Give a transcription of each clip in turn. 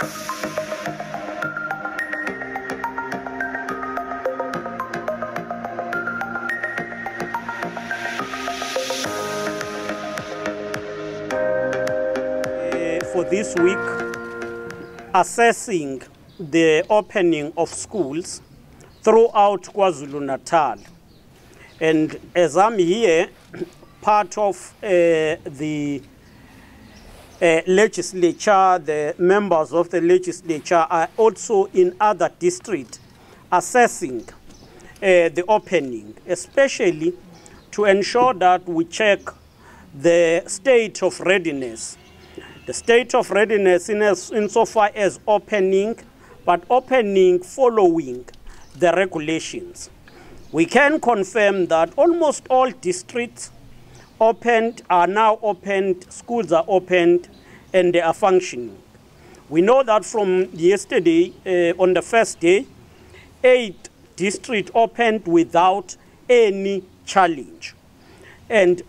For this week, assessing the opening of schools throughout KwaZulu-Natal. And as I'm here, part of the legislature, the members of the legislature are also in other districts assessing the opening, especially to ensure that we check the state of readiness. The state of readiness insofar as opening, but opening following the regulations. We can confirm that almost all districts are now opened, schools are opened, and they are functioning. We know that from yesterday, on the first day, 8 districts opened without any challenge. And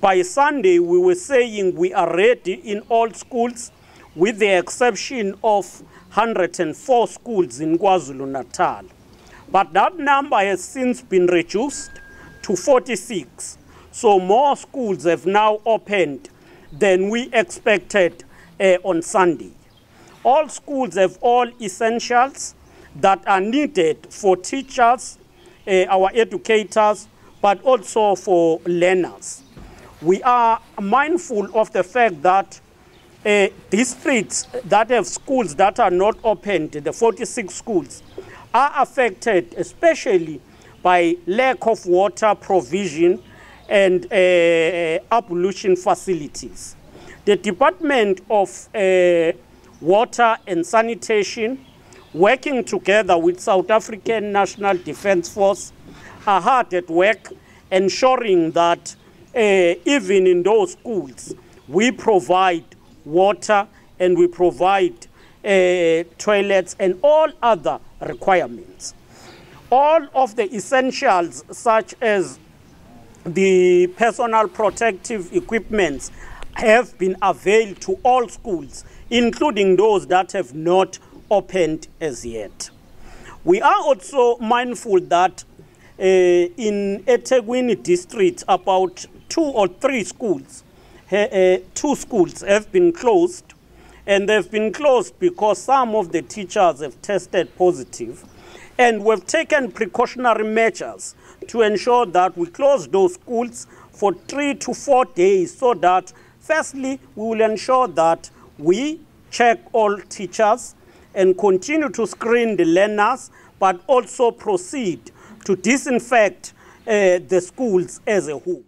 by Sunday, we were saying we are ready in all schools, with the exception of 104 schools in KwaZulu-Natal. But that number has since been reduced to 46. So more schools have now opened than we expected on Sunday. All schools have all essentials that are needed for teachers, our educators, but also for learners. We are mindful of the fact that districts that have schools that are not opened, the 46 schools, are affected especially by lack of water provision and ablution facilities. The Department of Water and Sanitation, working together with South African National Defence Force, are hard at work ensuring that even in those schools, we provide water and we provide toilets and all other requirements. All of the essentials, such as the personal protective equipments, have been availed to all schools, including those that have not opened as yet. We are also mindful that in eThekwini district, about 2 or 3 schools, 2 schools have been closed, and they've been closed because some of the teachers have tested positive, and we've taken precautionary measures to ensure that we close those schools for 3 to 4 days, so that firstly we will ensure that we check all teachers and continue to screen the learners, but also proceed to disinfect the schools as a whole.